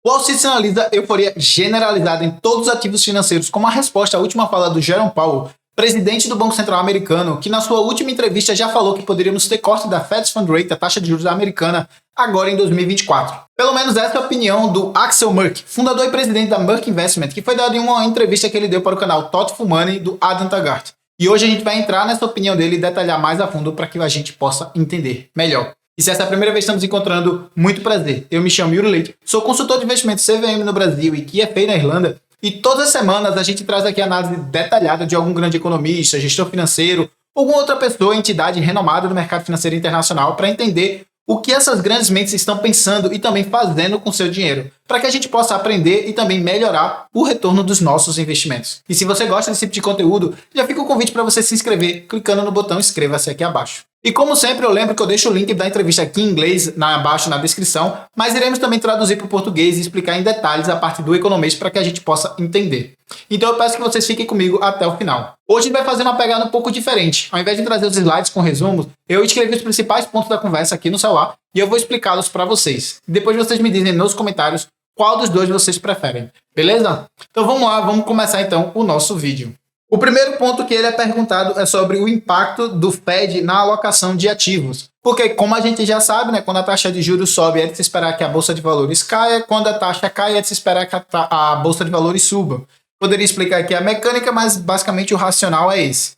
Wall Street sinaliza euforia generalizada em todos os ativos financeiros como a resposta à última fala do Jerome Powell, presidente do Banco Central americano, que na sua última entrevista já falou que poderíamos ter corte da Fed Fund Rate, a taxa de juros americana, agora em 2024. Pelo menos essa é a opinião do Axel Merck, fundador e presidente da Merck Investment, que foi dado em uma entrevista que ele deu para o canal Thoughtful Money do Adam Taggart. E hoje a gente vai entrar nessa opinião dele e detalhar mais a fundo para que a gente possa entender melhor. E se essa é a primeira vez que estamos encontrando, muito prazer. Eu me chamo Yuri Leite, sou consultor de investimentos CVM no Brasil e QFA na Irlanda. E todas as semanas a gente traz aqui a análise detalhada de algum grande economista, gestor financeiro, ou alguma outra pessoa, entidade renomada do mercado financeiro internacional para entender o que essas grandes mentes estão pensando e também fazendo com seu dinheiro, para que a gente possa aprender e também melhorar o retorno dos nossos investimentos. E se você gosta desse tipo de conteúdo, já fica o convite para você se inscrever clicando no botão inscreva-se aqui abaixo. E como sempre, eu lembro que eu deixo o link da entrevista aqui em inglês abaixo na descrição, mas iremos também traduzir para o português e explicar em detalhes a parte do economês para que a gente possa entender. Então eu peço que vocês fiquem comigo até o final. Hoje a gente vai fazer uma pegada um pouco diferente. Ao invés de trazer os slides com resumos, eu escrevi os principais pontos da conversa aqui no celular e eu vou explicá-los para vocês. Depois vocês me dizem nos comentários qual dos dois vocês preferem, beleza? Então vamos lá, vamos começar então o nosso vídeo. O primeiro ponto que ele é perguntado é sobre o impacto do Fed na alocação de ativos. Porque, como a gente já sabe, né, quando a taxa de juros sobe, é de se esperar que a Bolsa de Valores caia. Quando a taxa cai, é de se esperar que a Bolsa de Valores suba. Poderia explicar aqui a mecânica, mas basicamente o racional é esse.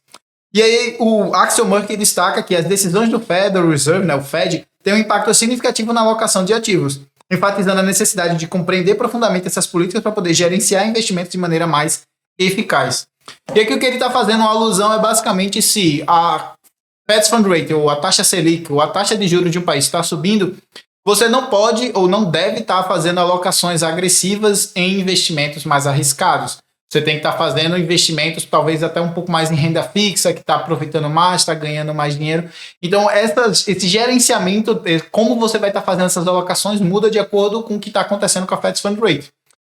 E aí o Axel Merck destaca que as decisões do Federal Reserve, né, o Fed, têm um impacto significativo na alocação de ativos, enfatizando a necessidade de compreender profundamente essas políticas para poder gerenciar investimentos de maneira mais eficaz. E aqui o que ele está fazendo uma alusão é basicamente se a Fed Fund Rate, ou a taxa Selic, ou a taxa de juros de um país está subindo, você não pode ou não deve estar fazendo alocações agressivas em investimentos mais arriscados. Você tem que estar fazendo investimentos talvez até um pouco mais em renda fixa, que está aproveitando mais, está ganhando mais dinheiro. Então esse gerenciamento, como você vai estar fazendo essas alocações, muda de acordo com o que está acontecendo com a Fed Fund Rate.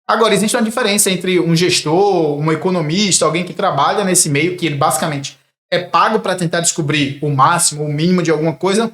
Agora, existe uma diferença entre um gestor, um economista, alguém que trabalha nesse meio, que ele basicamente é pago para tentar descobrir o máximo, o mínimo de alguma coisa,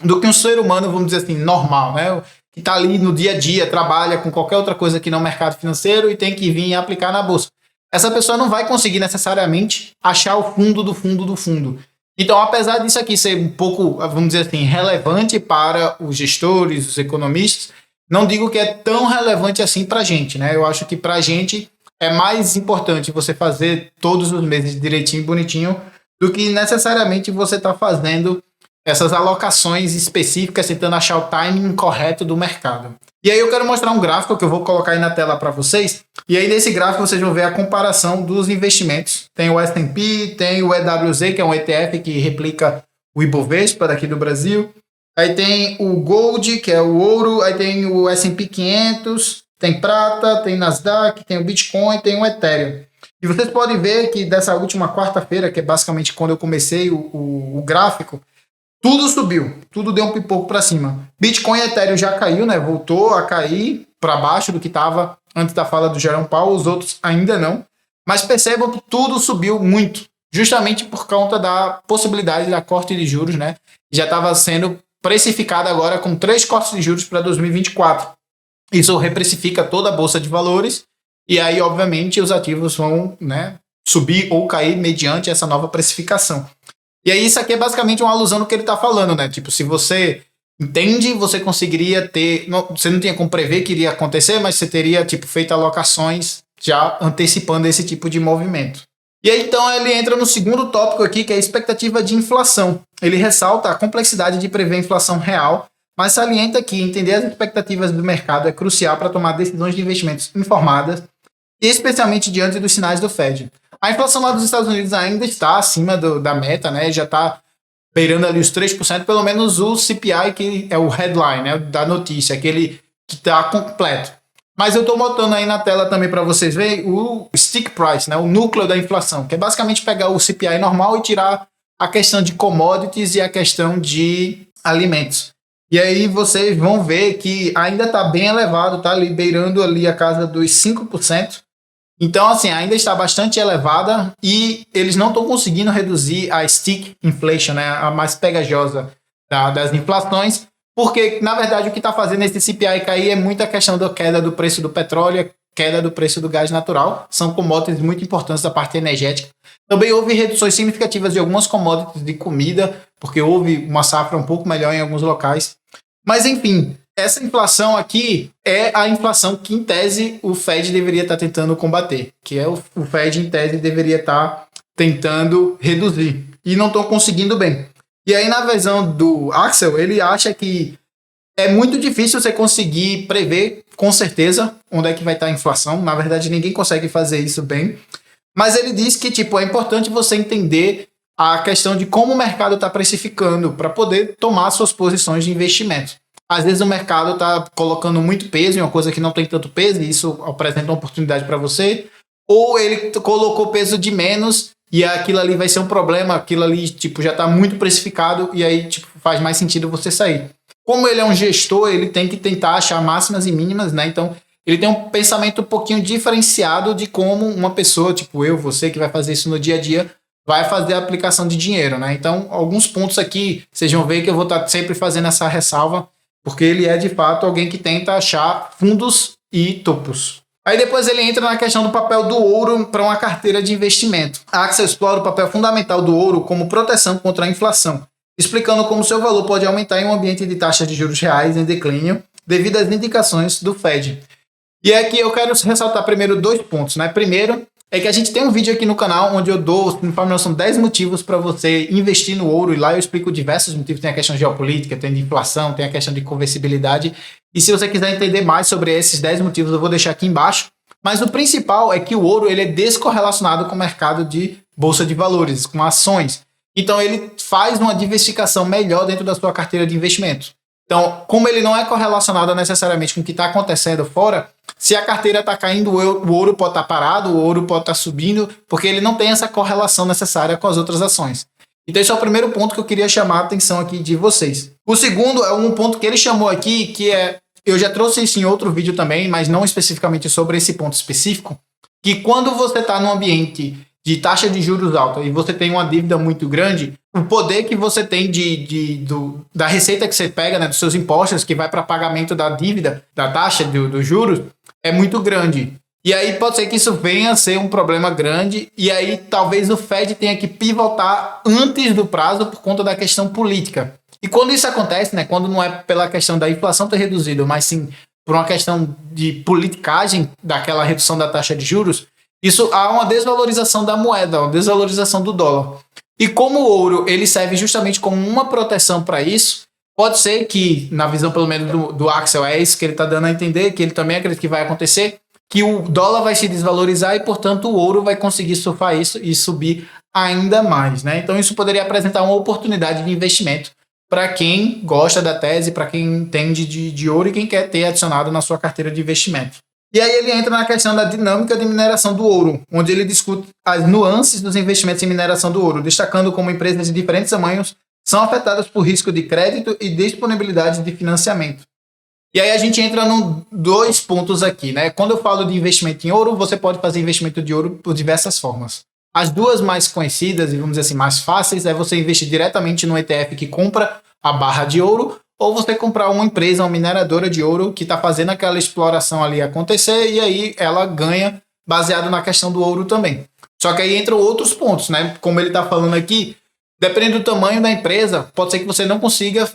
do que um ser humano, vamos dizer assim, normal, né? Que está ali no dia a dia, trabalha com qualquer outra coisa que não mercado financeiro e tem que vir e aplicar na bolsa. Essa pessoa não vai conseguir necessariamente achar o fundo do fundo do fundo. Então, apesar disso aqui ser um pouco, vamos dizer assim, relevante para os gestores, os economistas, não digo que é tão relevante assim para a gente, né? Eu acho que para a gente é mais importante você fazer todos os meses direitinho e bonitinho do que necessariamente você tá fazendo essas alocações específicas, tentando achar o timing correto do mercado. E aí eu quero mostrar um gráfico que eu vou colocar aí na tela para vocês. E aí nesse gráfico vocês vão ver a comparação dos investimentos. Tem o S&P, tem o EWZ, que é um ETF que replica o Ibovespa daqui do Brasil. Aí tem o Gold, que é o ouro, aí tem o S&P 500, tem prata, tem Nasdaq, tem o Bitcoin, tem o Ethereum. E vocês podem ver que dessa última quarta-feira, que é basicamente quando eu comecei o gráfico, tudo subiu, tudo deu um pipoco para cima. Bitcoin e Ethereum já caiu, né? Voltou a cair para baixo do que estava antes da fala do Jerome Powell, os outros ainda não. Mas percebam que tudo subiu muito, justamente por conta da possibilidade da corte de juros, né? Já estava sendo precificada agora com 3 cortes de juros para 2024. Isso reprecifica toda a Bolsa de Valores e aí, obviamente, os ativos vão, né, subir ou cair mediante essa nova precificação. E aí isso aqui é basicamente uma alusão no que ele está falando, né? Tipo, se você entende, você conseguiria ter... você não tinha como prever que iria acontecer, mas você teria, tipo, feito alocações já antecipando esse tipo de movimento. E aí, então, ele entra no segundo tópico aqui, que é a expectativa de inflação. Ele ressalta a complexidade de prever a inflação real, mas salienta que entender as expectativas do mercado é crucial para tomar decisões de investimentos informadas, especialmente diante dos sinais do Fed. A inflação lá dos Estados Unidos ainda está acima da meta, né? Já está beirando ali os 3%, pelo menos o CPI, que é o headline, né, da notícia, aquele que está completo. Mas eu estou botando aí na tela também para vocês verem o stick price, né, o núcleo da inflação, que é basicamente pegar o CPI normal e tirar a questão de commodities e a questão de alimentos. E aí vocês vão ver que ainda está bem elevado, está ali beirando ali a casa dos 5%. Então, assim, ainda está bastante elevada e eles não estão conseguindo reduzir a stick inflation, né, a mais pegajosa das inflações, porque, na verdade, o que está fazendo esse CPI cair é muita questão da queda do preço do petróleo, queda do preço do gás natural, são commodities muito importantes da parte energética. Também houve reduções significativas de algumas commodities de comida, porque houve uma safra um pouco melhor em alguns locais. Mas, enfim, essa inflação aqui é a inflação que, em tese, o Fed deveria estar tentando combater, que é o Fed, em tese, deveria estar tentando reduzir, e não estão conseguindo bem. E aí, na visão do Axel, ele acha que é muito difícil você conseguir prever com certeza onde é que vai estar a inflação. Na verdade, ninguém consegue fazer isso bem. Mas ele diz que tipo, é importante você entender a questão de como o mercado está precificando para poder tomar suas posições de investimento. Às vezes o mercado está colocando muito peso em uma coisa que não tem tanto peso e isso apresenta uma oportunidade para você. Ou ele colocou peso de menos e aquilo ali vai ser um problema, aquilo ali tipo, já está muito precificado e aí tipo, faz mais sentido você sair. Como ele é um gestor, ele tem que tentar achar máximas e mínimas, né? Então, ele tem um pensamento um pouquinho diferenciado de como uma pessoa, tipo eu, você, que vai fazer isso no dia a dia, vai fazer a aplicação de dinheiro, né? Então, alguns pontos aqui, vocês vão ver que eu vou estar sempre fazendo essa ressalva, porque ele é, de fato, alguém que tenta achar fundos e topos. Aí depois ele entra na questão do papel do ouro para uma carteira de investimento. A Axel explora o papel fundamental do ouro como proteção contra a inflação, explicando como seu valor pode aumentar em um ambiente de taxas de juros reais em declínio devido às indicações do Fed. E aqui eu quero ressaltar primeiro 2 pontos, né? Primeiro é que a gente tem um vídeo aqui no canal onde eu dou, são 10 motivos para você investir no ouro, e lá eu explico diversos motivos. Tem a questão geopolítica, tem de inflação, tem a questão de conversibilidade. E se você quiser entender mais sobre esses 10 motivos, eu vou deixar aqui embaixo. Mas o principal é que o ouro ele é descorrelacionado com o mercado de bolsa de valores, com ações. Então ele faz uma diversificação melhor dentro da sua carteira de investimento. Então, como ele não é correlacionado necessariamente com o que está acontecendo fora, se a carteira está caindo, o ouro pode estar parado, o ouro pode estar subindo, porque ele não tem essa correlação necessária com as outras ações. Então esse é o primeiro ponto que eu queria chamar a atenção aqui de vocês. O segundo é um ponto que ele chamou aqui, que é, eu já trouxe isso em outro vídeo também, mas não especificamente sobre esse ponto específico, que quando você está num ambiente de taxa de juros alta e você tem uma dívida muito grande, o poder que você tem da receita que você pega, né, dos seus impostos, que vai para pagamento da dívida, da taxa dos juros, é muito grande. E aí pode ser que isso venha a ser um problema grande, e aí talvez o Fed tenha que pivotar antes do prazo por conta da questão política. E quando isso acontece, né, quando não é pela questão da inflação ter reduzido, mas sim por uma questão de politicagem daquela redução da taxa de juros, isso há uma desvalorização da moeda, uma desvalorização do dólar. E como o ouro ele serve justamente como uma proteção para isso, pode ser que, na visão pelo menos do Axel, é isso que ele está dando a entender, que ele também acredita que vai acontecer, que o dólar vai se desvalorizar e, portanto, o ouro vai conseguir surfar isso e subir ainda mais, né? Então isso poderia apresentar uma oportunidade de investimento para quem gosta da tese, para quem entende de ouro e quem quer ter adicionado na sua carteira de investimento. E aí ele entra na questão da dinâmica de mineração do ouro, onde ele discute as nuances dos investimentos em mineração do ouro, destacando como empresas de diferentes tamanhos são afetadas por risco de crédito e disponibilidade de financiamento. E aí a gente entra em 2 pontos aqui, né? Quando eu falo de investimento em ouro, você pode fazer investimento de ouro por diversas formas. As duas mais conhecidas e, vamos dizer assim, mais fáceis é você investir diretamente no ETF que compra a barra de ouro, ou você comprar uma empresa, uma mineradora de ouro que está fazendo aquela exploração ali acontecer e aí ela ganha baseado na questão do ouro também. Só que aí entram outros pontos, né? Como ele está falando aqui, dependendo do tamanho da empresa, pode ser que você não consiga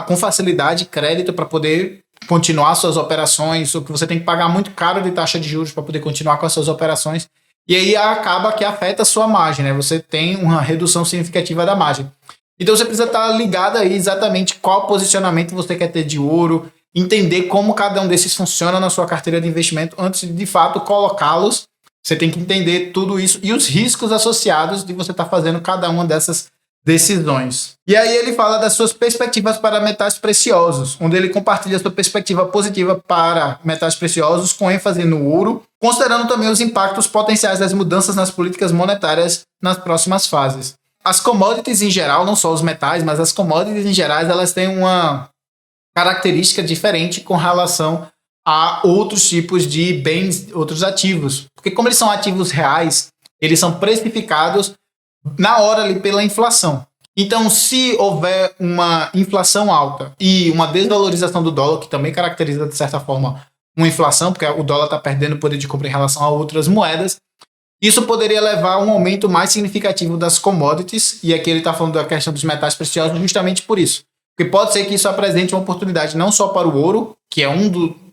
com facilidade crédito para poder continuar suas operações, ou que você tem que pagar muito caro de taxa de juros para poder continuar com as suas operações. E aí acaba que afeta a sua margem, né? Você tem uma redução significativa da margem. Então você precisa estar ligado aí exatamente qual posicionamento você quer ter de ouro, entender como cada um desses funciona na sua carteira de investimento antes de fato colocá-los. Você tem que entender tudo isso e os riscos associados de você estar fazendo cada uma dessas decisões. E aí ele fala das suas perspectivas para metais preciosos, onde ele compartilha a sua perspectiva positiva para metais preciosos com ênfase no ouro, considerando também os impactos potenciais das mudanças nas políticas monetárias nas próximas fases. As commodities em geral, não só os metais, mas as commodities em geral, elas têm uma característica diferente com relação a outros tipos de bens, outros ativos. Porque como eles são ativos reais, eles são precificados na hora ali pela inflação. Então, se houver uma inflação alta e uma desvalorização do dólar, que também caracteriza, de certa forma, uma inflação, porque o dólar está perdendo poder de compra em relação a outras moedas, isso poderia levar a um aumento mais significativo das commodities, e aqui ele está falando da questão dos metais preciosos justamente por isso. Porque pode ser que isso apresente uma oportunidade não só para o ouro, que é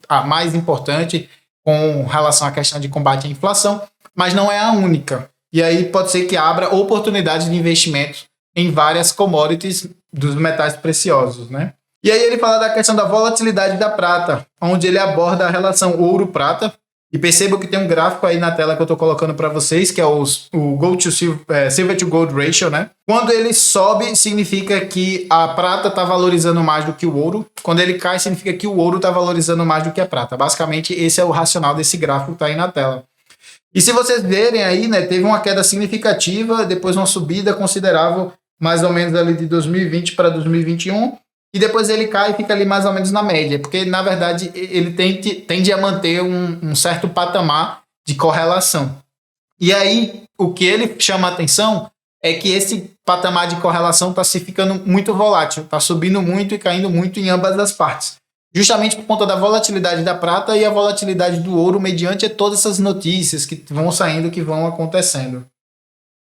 a mais importante com relação à questão de combate à inflação, mas não é a única. E aí pode ser que abra oportunidades de investimento em várias commodities dos metais preciosos, né? E aí ele fala da questão da volatilidade da prata, onde ele aborda a relação ouro-prata. E percebo que tem um gráfico aí na tela que eu estou colocando para vocês, que é o Gold to Silver to Gold Ratio, né? Quando ele sobe, significa que a prata está valorizando mais do que o ouro. Quando ele cai, significa que o ouro está valorizando mais do que a prata. Basicamente, esse é o racional desse gráfico que está aí na tela. E se vocês verem aí, né, teve uma queda significativa, depois uma subida considerável, mais ou menos ali de 2020 para 2021, e depois ele cai e fica ali mais ou menos na média, porque na verdade ele tende a manter um certo patamar de correlação. E aí o que ele chama a atenção é que esse patamar de correlação está se ficando muito volátil, está subindo muito e caindo muito em ambas as partes. Justamente por conta da volatilidade da prata e a volatilidade do ouro mediante todas essas notícias que vão saindo, que vão acontecendo.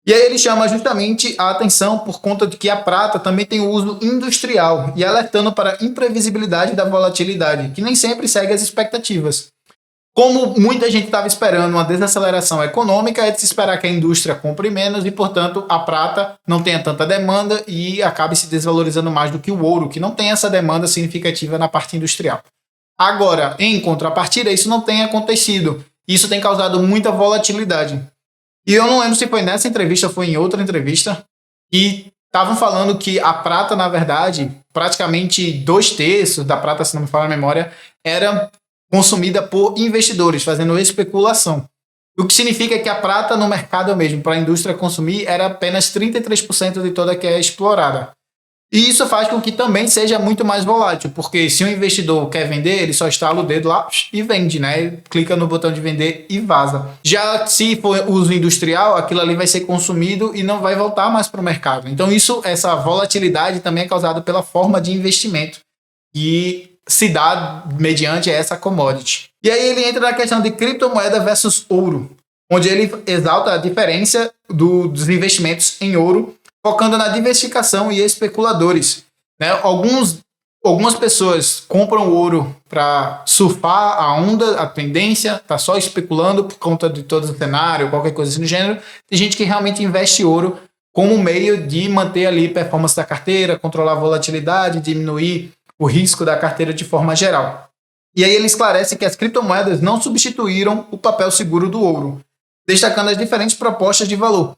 E aí ele chama justamente a atenção por conta de que a prata também tem uso industrial e alertando para a imprevisibilidade da volatilidade, que nem sempre segue as expectativas. Como muita gente estava esperando uma desaceleração econômica, é de se esperar que a indústria compre menos e, portanto, a prata não tenha tanta demanda e acabe se desvalorizando mais do que o ouro, que não tem essa demanda significativa na parte industrial. Agora, em contrapartida, isso não tem acontecido. Isso tem causado muita volatilidade. E eu não lembro se foi nessa entrevista ou foi em outra entrevista, e estavam falando que a prata, na verdade, praticamente 2/3 da prata, se não me falha a memória, era consumida por investidores, fazendo especulação. O que significa que a prata no mercado mesmo, para a indústria consumir, era apenas 33% de toda que é explorada. E isso faz com que também seja muito mais volátil, porque se um investidor quer vender, ele só estala o dedo lá e vende, né? Ele clica no botão de vender e vaza. Já se for uso industrial, aquilo ali vai ser consumido e não vai voltar mais para o mercado. Então essa volatilidade também é causada pela forma de investimento que se dá mediante essa commodity. E aí ele entra na questão de criptomoeda versus ouro, onde ele exalta a diferença dos investimentos em ouro, focando na diversificação e especuladores. Né? Algumas pessoas compram ouro para surfar a onda, a tendência, tá só especulando por conta de todo o cenário, qualquer coisa assim do gênero. Tem gente que realmente investe ouro como meio de manter ali performance da carteira, controlar a volatilidade, diminuir o risco da carteira de forma geral. E aí ele esclarece que as criptomoedas não substituíram o papel seguro do ouro, destacando as diferentes propostas de valor.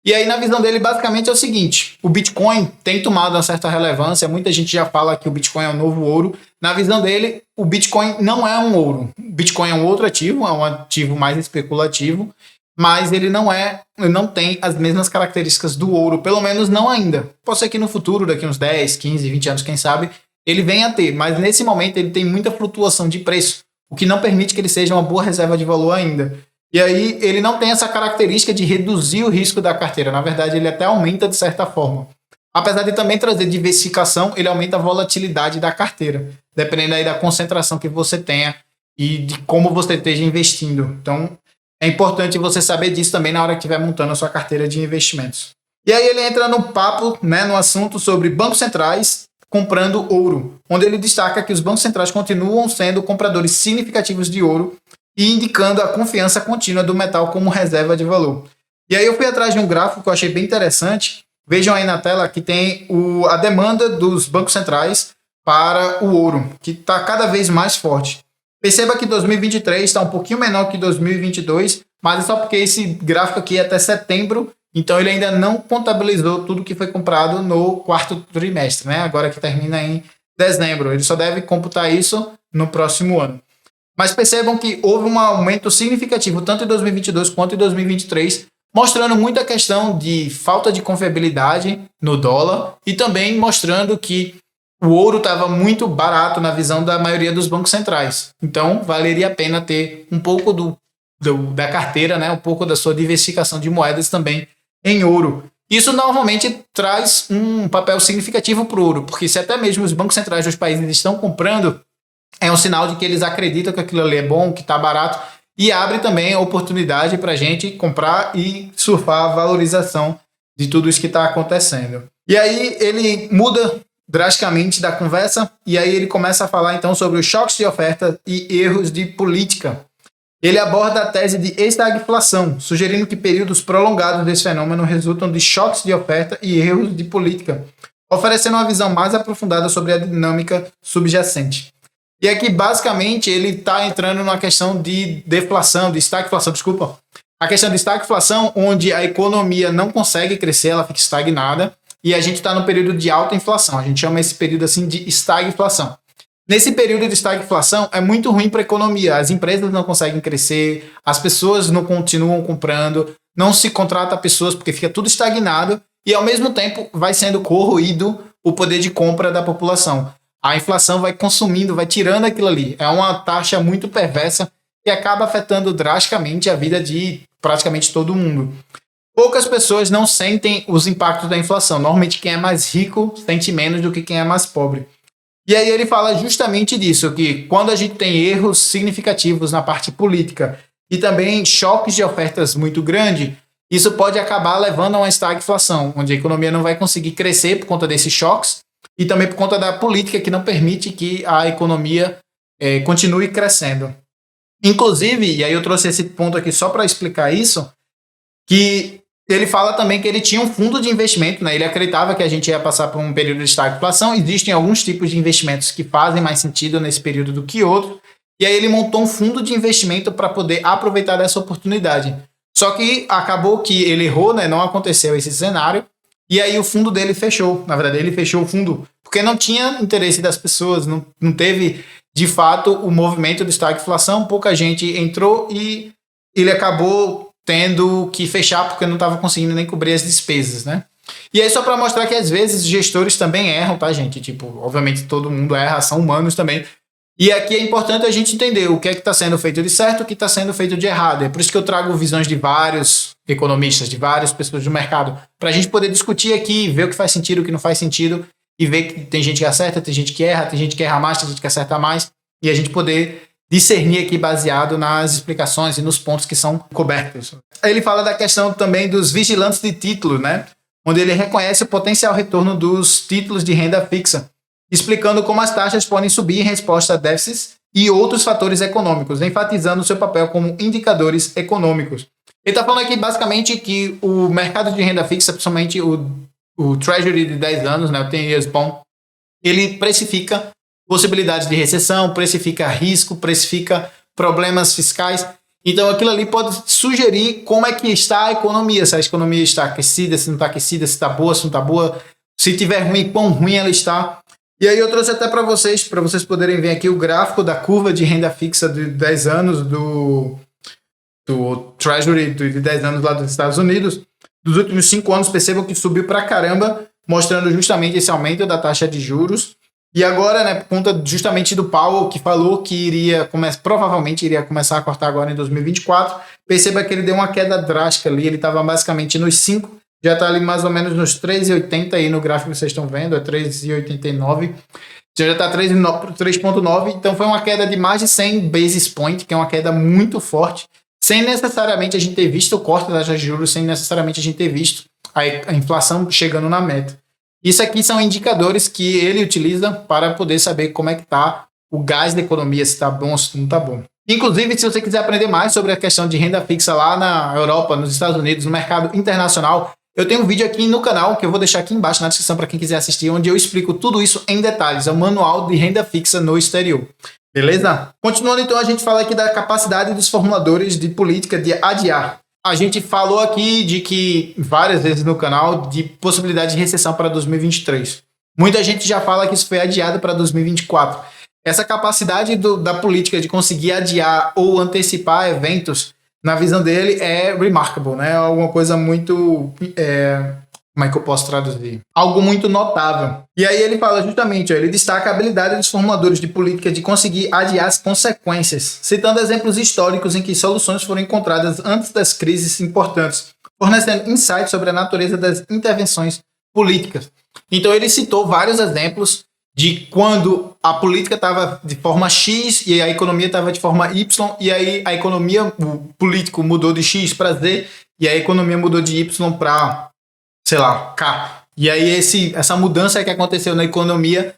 E aí, na visão dele, basicamente é o seguinte: o Bitcoin tem tomado uma certa relevância, muita gente já fala que o Bitcoin é o novo ouro. Na visão dele, o Bitcoin não é um ouro. O Bitcoin é um outro ativo, é um ativo mais especulativo, mas ele não tem as mesmas características do ouro, pelo menos não ainda. Pode ser que no futuro, daqui uns 10, 15, 20 anos, quem sabe, ele venha a ter, mas nesse momento ele tem muita flutuação de preço, o que não permite que ele seja uma boa reserva de valor ainda. E aí ele não tem essa característica de reduzir o risco da carteira. Na verdade, ele até aumenta de certa forma. Apesar de também trazer diversificação, ele aumenta a volatilidade da carteira, dependendo aí da concentração que você tenha e de como você esteja investindo. Então, é importante você saber disso também na hora que estiver montando a sua carteira de investimentos. E aí ele entra no papo, né, no assunto sobre bancos centrais comprando ouro, onde ele destaca que os bancos centrais continuam sendo compradores significativos de ouro e indicando a confiança contínua do metal como reserva de valor. E aí eu fui atrás de um gráfico que eu achei bem interessante. Vejam aí na tela que tem a demanda dos bancos centrais para o ouro, que está cada vez mais forte. Perceba que 2023 está um pouquinho menor que 2022, mas é só porque esse gráfico aqui é até setembro, então ele ainda não contabilizou tudo que foi comprado no quarto trimestre, né? Agora que termina em dezembro. Ele só deve computar isso no próximo ano. Mas percebam que houve um aumento significativo tanto em 2022 quanto em 2023, mostrando muita questão de falta de confiabilidade no dólar e também mostrando que o ouro estava muito barato na visão da maioria dos bancos centrais. Então, valeria a pena ter um pouco da carteira, né, um pouco da sua diversificação de moedas também em ouro. Isso normalmente traz um papel significativo para o ouro, porque se até mesmo os bancos centrais dos países estão comprando, é um sinal de que eles acreditam que aquilo ali é bom, que está barato, e abre também a oportunidade para a gente comprar e surfar a valorização de tudo isso que está acontecendo. E aí ele muda drasticamente da conversa, e aí ele começa a falar então sobre os choques de oferta e erros de política. Ele aborda a tese de estagflação, sugerindo que períodos prolongados desse fenômeno resultam de choques de oferta e erros de política, oferecendo uma visão mais aprofundada sobre a dinâmica subjacente. E aqui, basicamente, ele está entrando numa questão de deflação, de estagflação, desculpa. A questão de estagflação, onde a economia não consegue crescer, ela fica estagnada, e a gente está no período de alta inflação. A gente chama esse período assim de estagflação. Nesse período de estagflação é muito ruim para a economia. As empresas não conseguem crescer, as pessoas não continuam comprando, não se contrata pessoas porque fica tudo estagnado e, ao mesmo tempo, vai sendo corroído o poder de compra da população. A inflação vai consumindo, vai tirando aquilo ali. É uma taxa muito perversa que acaba afetando drasticamente a vida de praticamente todo mundo. Poucas pessoas não sentem os impactos da inflação. Normalmente, quem é mais rico sente menos do que quem é mais pobre. E aí ele fala justamente disso, que quando a gente tem erros significativos na parte política e também choques de ofertas muito grandes, isso pode acabar levando a uma estagflação, onde a economia não vai conseguir crescer por conta desses choques e também por conta da política que não permite que a economia continue crescendo. Inclusive, e aí eu trouxe esse ponto aqui só para explicar isso, que ele fala também que ele tinha um fundo de investimento, né? Ele acreditava que a gente ia passar por um período de estagflação. Existem alguns tipos de investimentos que fazem mais sentido nesse período do que outros. E aí ele montou um fundo de investimento para poder aproveitar dessa oportunidade. Só que acabou que ele errou, né? Não aconteceu esse cenário. E aí o fundo dele fechou. Na verdade, ele fechou o fundo porque não tinha interesse das pessoas. Não teve, de fato, o movimento de estagflação. Pouca gente entrou e ele acabou tendo que fechar porque não estava conseguindo nem cobrir as despesas, né? E aí só para mostrar que às vezes gestores também erram, tá, gente? Tipo, obviamente todo mundo erra, são humanos também. E aqui é importante a gente entender o que é que está sendo feito de certo e o que está sendo feito de errado. É por isso que eu trago visões de vários economistas, de várias pessoas do mercado, para a gente poder discutir aqui, ver o que faz sentido, o que não faz sentido, e ver que tem gente que acerta, tem gente que erra, tem gente que erra mais, tem gente que acerta mais, e a gente poder discernir aqui baseado nas explicações e nos pontos que são cobertos. Ele fala da questão também dos vigilantes de título, né? Onde ele reconhece o potencial retorno dos títulos de renda fixa, explicando como as taxas podem subir em resposta a déficits e outros fatores econômicos, enfatizando seu papel como indicadores econômicos. Ele está falando aqui basicamente que o mercado de renda fixa, principalmente o Treasury de 10 anos, né, o 10 years bond, ele precifica possibilidades de recessão, precifica risco, precifica problemas fiscais. Então aquilo ali pode sugerir como é que está a economia, se a economia está aquecida, se não está aquecida, se está boa, se não está boa, se estiver ruim, quão ruim ela está. E aí eu trouxe até para vocês poderem ver aqui o gráfico da curva de renda fixa de 10 anos do Treasury de 10 anos lá dos Estados Unidos. Dos últimos 5 anos, percebam que subiu para caramba, mostrando justamente esse aumento da taxa de juros. E agora, né, por conta justamente do Powell, que falou que provavelmente iria começar a cortar agora em 2024, perceba que ele deu uma queda drástica ali, ele estava basicamente nos 5, já está ali mais ou menos nos 3,80 aí no gráfico que vocês estão vendo, é 3,89, já está 3,9, então foi uma queda de mais de 100 basis points, que é uma queda muito forte, sem necessariamente a gente ter visto o corte da taxa de juros, sem necessariamente a gente ter visto a inflação chegando na meta. Isso aqui são indicadores que ele utiliza para poder saber como é que está o gás da economia, se está bom ou se não está bom. Inclusive, se você quiser aprender mais sobre a questão de renda fixa lá na Europa, nos Estados Unidos, no mercado internacional, eu tenho um vídeo aqui no canal, que eu vou deixar aqui embaixo na descrição para quem quiser assistir, onde eu explico tudo isso em detalhes. É o manual de renda fixa no exterior. Beleza? Continuando, então, a gente fala aqui da capacidade dos formuladores de política de adiar. A gente falou aqui de que, várias vezes no canal, de possibilidade de recessão para 2023. Muita gente já fala que isso foi adiado para 2024. Essa capacidade da política de conseguir adiar ou antecipar eventos, na visão dele, é remarkable, né? Alguma coisa muito... como é que eu posso traduzir? Algo muito notável. E aí ele fala justamente, ele destaca a habilidade dos formuladores de política de conseguir adiar as consequências, citando exemplos históricos em que soluções foram encontradas antes das crises importantes, fornecendo insights sobre a natureza das intervenções políticas. Então ele citou vários exemplos de quando a política estava de forma X e a economia estava de forma Y, e aí a economia, o político mudou de X para Z, e a economia mudou de Y para, sei lá, K. E aí essa mudança que aconteceu na economia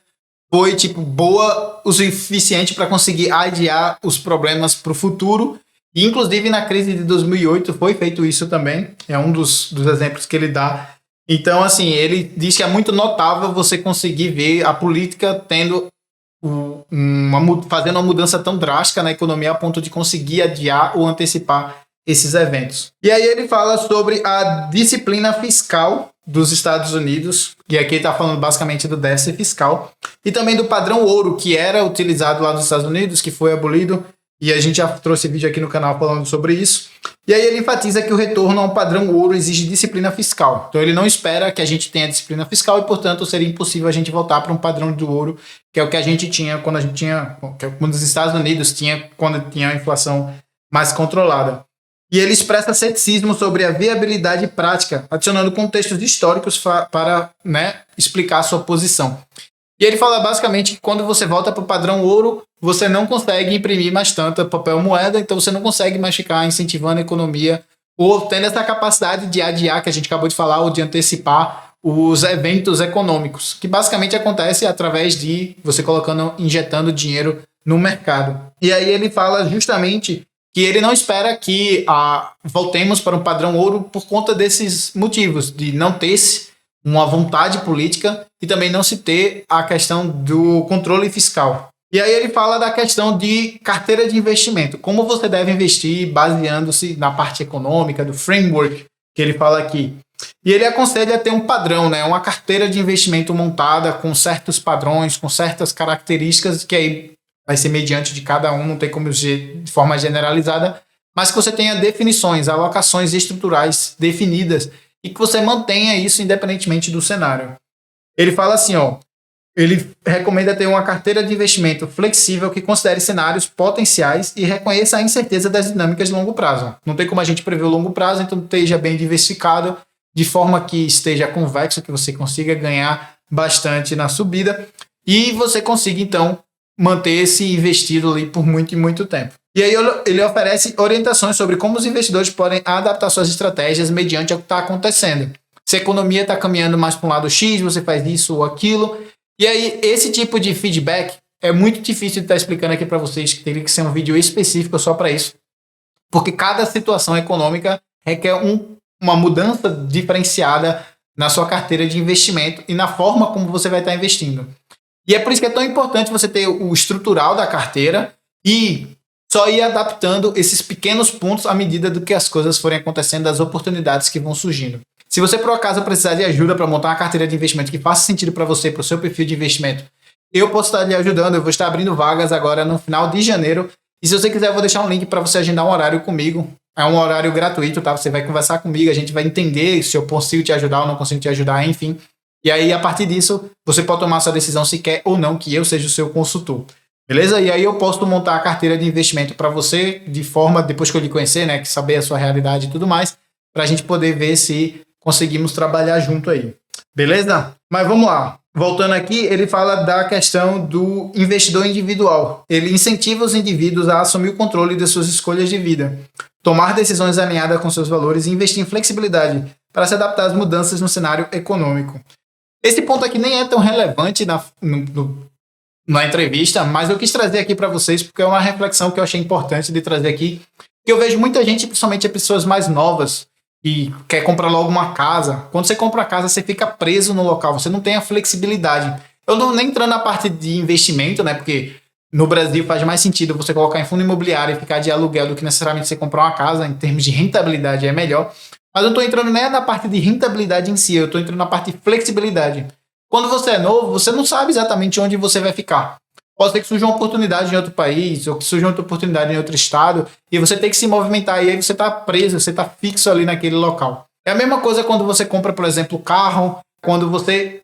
foi tipo boa o suficiente para conseguir adiar os problemas para o futuro. E, inclusive na crise de 2008 foi feito isso também. É um dos exemplos que ele dá. Então, assim, ele diz que é muito notável você conseguir ver a política tendo fazendo uma mudança tão drástica na economia a ponto de conseguir adiar ou antecipar esses eventos. E aí ele fala sobre a disciplina fiscal dos Estados Unidos, e aqui ele está falando basicamente do déficit fiscal, e também do padrão ouro, que era utilizado lá nos Estados Unidos, que foi abolido, e a gente já trouxe vídeo aqui no canal falando sobre isso. E aí ele enfatiza que o retorno a um padrão ouro exige disciplina fiscal. Então ele não espera que a gente tenha disciplina fiscal e, portanto, seria impossível a gente voltar para um padrão do ouro, que é o que a gente tinha quando os Estados Unidos tinha quando tinha a inflação mais controlada. E ele expressa ceticismo sobre a viabilidade prática, adicionando contextos históricos para explicar a sua posição. E ele fala basicamente que quando você volta para o padrão ouro, você não consegue imprimir mais tanta papel moeda, então você não consegue mais ficar incentivando a economia ou tendo essa capacidade de adiar, que a gente acabou de falar, ou de antecipar os eventos econômicos, que basicamente acontece através de você injetando dinheiro no mercado. E aí ele fala justamente que ele não espera que voltemos para um padrão ouro por conta desses motivos, de não ter uma vontade política e também não se ter a questão do controle fiscal. E aí ele fala da questão de carteira de investimento, como você deve investir baseando-se na parte econômica, do framework que ele fala aqui. E ele aconselha ter um padrão, uma carteira de investimento montada com certos padrões, com certas características, que aí vai ser mediante de cada um, não tem como de forma generalizada, mas que você tenha definições, alocações estruturais definidas e que você mantenha isso independentemente do cenário. Ele fala assim, ele recomenda ter uma carteira de investimento flexível que considere cenários potenciais e reconheça a incerteza das dinâmicas de longo prazo. Não tem como a gente prever o longo prazo, então esteja bem diversificado, de forma que esteja convexo, que você consiga ganhar bastante na subida e você consiga, então, manter-se investido ali por muito e muito tempo. E aí ele oferece orientações sobre como os investidores podem adaptar suas estratégias mediante o que está acontecendo. Se a economia está caminhando mais para um lado X, você faz isso ou aquilo. E aí esse tipo de feedback é muito difícil de estar explicando aqui para vocês, que teria que ser um vídeo específico só para isso. Porque cada situação econômica requer uma mudança diferenciada na sua carteira de investimento e na forma como você vai estar investindo. E é por isso que é tão importante você ter o estrutural da carteira e só ir adaptando esses pequenos pontos à medida do que as coisas forem acontecendo, das oportunidades que vão surgindo. Se você, por acaso, precisar de ajuda para montar uma carteira de investimento que faça sentido para você, para o seu perfil de investimento, eu posso estar lhe ajudando. Eu vou estar abrindo vagas agora no final de janeiro. E se você quiser, eu vou deixar um link para você agendar um horário comigo. É um horário gratuito, tá? Você vai conversar comigo, a gente vai entender se eu consigo te ajudar ou não consigo te ajudar, enfim. E aí, a partir disso, você pode tomar sua decisão se quer ou não que eu seja o seu consultor. Beleza? E aí eu posso montar a carteira de investimento para você de forma, depois que eu lhe conhecer, né? Saber a sua realidade e tudo mais, para a gente poder ver se conseguimos trabalhar junto aí. Beleza? Mas vamos lá. Voltando aqui, ele fala da questão do investidor individual. Ele incentiva os indivíduos a assumir o controle de suas escolhas de vida, tomar decisões alinhadas com seus valores e investir em flexibilidade para se adaptar às mudanças no cenário econômico. Esse ponto aqui nem é tão relevante na entrevista, mas eu quis trazer aqui para vocês porque é uma reflexão que eu achei importante de trazer aqui, que eu vejo muita gente, principalmente as pessoas mais novas, e quer comprar logo uma casa. Quando você compra a casa, você fica preso no local, você não tem a flexibilidade. Eu não nem entrando na parte de investimento, né? Porque no Brasil faz mais sentido você colocar em fundo imobiliário e ficar de aluguel do que necessariamente você comprar uma casa. Em termos de rentabilidade é melhor. Mas eu não estou entrando nem na parte de rentabilidade em si, eu estou entrando na parte de flexibilidade. Quando você é novo, você não sabe exatamente onde você vai ficar. Pode ser que surja uma oportunidade em outro país, ou que surja outra oportunidade em outro estado, e você tem que se movimentar, e aí você está preso, você está fixo ali naquele local. É a mesma coisa quando você compra, por exemplo, carro, quando você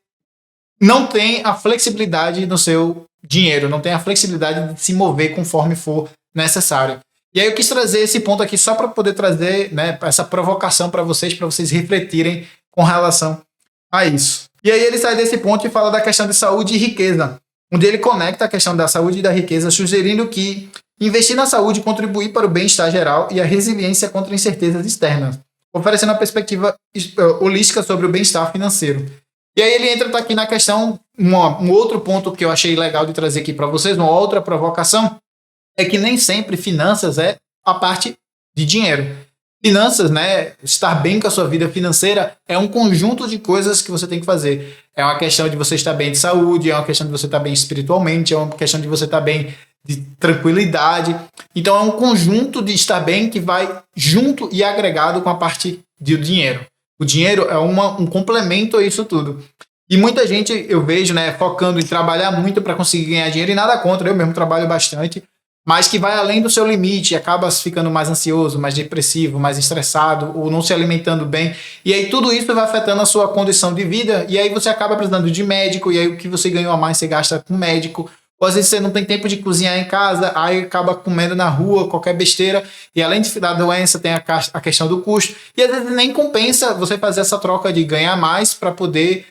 não tem a flexibilidade no seu dinheiro, não tem a flexibilidade de se mover conforme for necessário. E aí eu quis trazer esse ponto aqui só para poder trazer, né, essa provocação para vocês refletirem com relação a isso. E aí ele sai desse ponto e fala da questão de saúde e riqueza, onde ele conecta a questão da saúde e da riqueza, sugerindo que investir na saúde contribui para o bem-estar geral e a resiliência contra incertezas externas, oferecendo uma perspectiva holística sobre o bem-estar financeiro. E aí ele entra aqui na questão, um outro ponto que eu achei legal de trazer aqui para vocês, uma outra provocação, é que nem sempre finanças é a parte de dinheiro. Finanças, né, estar bem com a sua vida financeira é um conjunto de coisas que você tem que fazer. É uma questão de você estar bem de saúde, é uma questão de você estar bem espiritualmente, é uma questão de você estar bem de tranquilidade. Então é um conjunto de estar bem que vai junto e agregado com a parte do dinheiro. O dinheiro é um complemento a isso tudo. E muita gente, eu vejo, né, focando em trabalhar muito para conseguir ganhar dinheiro, e nada contra, eu mesmo trabalho bastante, mas que vai além do seu limite, acaba ficando mais ansioso, mais depressivo, mais estressado, ou não se alimentando bem. E aí tudo isso vai afetando a sua condição de vida, e aí você acaba precisando de médico, e aí o que você ganhou a mais você gasta com médico. Ou às vezes você não tem tempo de cozinhar em casa, aí acaba comendo na rua, qualquer besteira, e além da doença tem a questão do custo, e às vezes nem compensa você fazer essa troca de ganhar mais para poder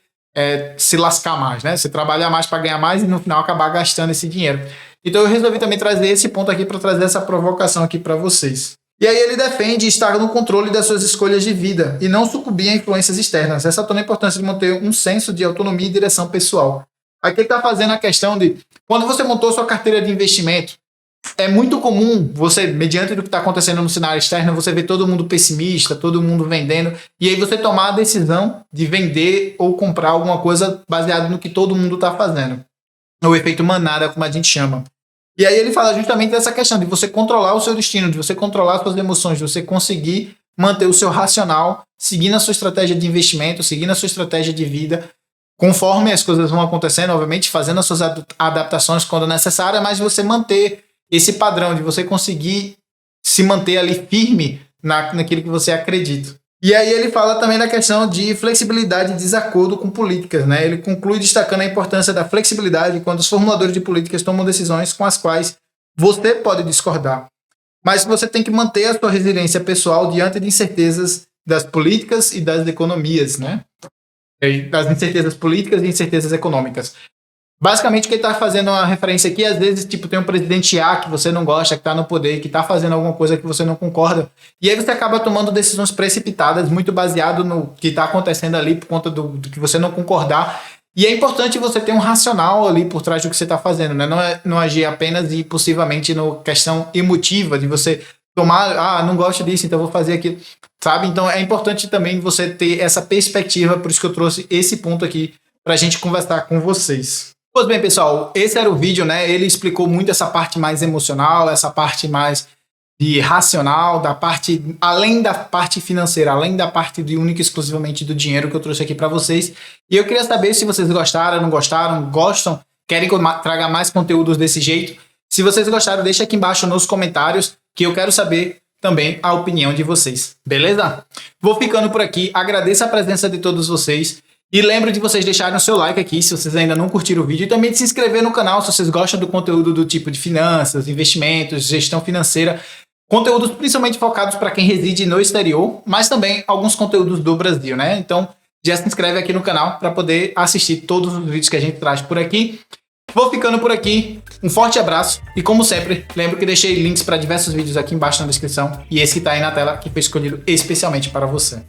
se lascar mais, né? Você trabalhar mais para ganhar mais e no final acabar gastando esse dinheiro. Então eu resolvi também trazer esse ponto aqui para trazer essa provocação aqui para vocês. E aí ele defende estar no controle das suas escolhas de vida e não sucumbir a influências externas, ressaltando a importância de manter um senso de autonomia e direção pessoal. Aqui ele está fazendo a questão de, quando você montou sua carteira de investimento, é muito comum você, mediante do que está acontecendo no cenário externo, você ver todo mundo pessimista, todo mundo vendendo, e aí você tomar a decisão de vender ou comprar alguma coisa baseado no que todo mundo está fazendo. O efeito manada, como a gente chama. E aí ele fala justamente dessa questão de você controlar o seu destino, de você controlar as suas emoções, de você conseguir manter o seu racional, seguindo a sua estratégia de investimento, seguindo a sua estratégia de vida, conforme as coisas vão acontecendo, obviamente, fazendo as suas adaptações quando necessária, mas você manter esse padrão de você conseguir se manter ali firme naquilo que você acredita. E aí ele fala também da questão de flexibilidade e desacordo com políticas, né? Ele conclui destacando a importância da flexibilidade quando os formuladores de políticas tomam decisões com as quais você pode discordar. Mas você tem que manter a sua resiliência pessoal diante de incertezas das políticas e das economias, né? Das incertezas políticas e incertezas econômicas. Basicamente, o que ele está fazendo uma referência aqui, às vezes, tipo, tem um presidente A que você não gosta, que está no poder, que está fazendo alguma coisa que você não concorda, e aí você acaba tomando decisões precipitadas, muito baseado no que está acontecendo ali, por conta do que você não concordar, e é importante você ter um racional ali por trás do que você está fazendo, né? Não agir apenas e possivelmente na questão emotiva, de você tomar, não gosto disso, então vou fazer aquilo, sabe? Então é importante também você ter essa perspectiva, por isso que eu trouxe esse ponto aqui para a gente conversar com vocês. Pois bem, pessoal, esse era o vídeo, né? Ele explicou muito essa parte mais emocional, essa parte mais de racional, da parte, além da parte financeira, além da parte de única e exclusivamente do dinheiro que eu trouxe aqui para vocês. E eu queria saber se vocês gostaram, não gostaram, gostam, querem que eu traga mais conteúdos desse jeito. Se vocês gostaram, deixa aqui embaixo nos comentários, que eu quero saber também a opinião de vocês, beleza? Vou ficando por aqui, agradeço a presença de todos vocês. E lembro de vocês deixarem o seu like aqui se vocês ainda não curtiram o vídeo e também de se inscrever no canal se vocês gostam do conteúdo do tipo de finanças, investimentos, gestão financeira, conteúdos principalmente focados para quem reside no exterior, mas também alguns conteúdos do Brasil, né? Então já se inscreve aqui no canal para poder assistir todos os vídeos que a gente traz por aqui. Vou ficando por aqui, um forte abraço e como sempre, lembro que deixei links para diversos vídeos aqui embaixo na descrição e esse que está aí na tela que foi escolhido especialmente para você.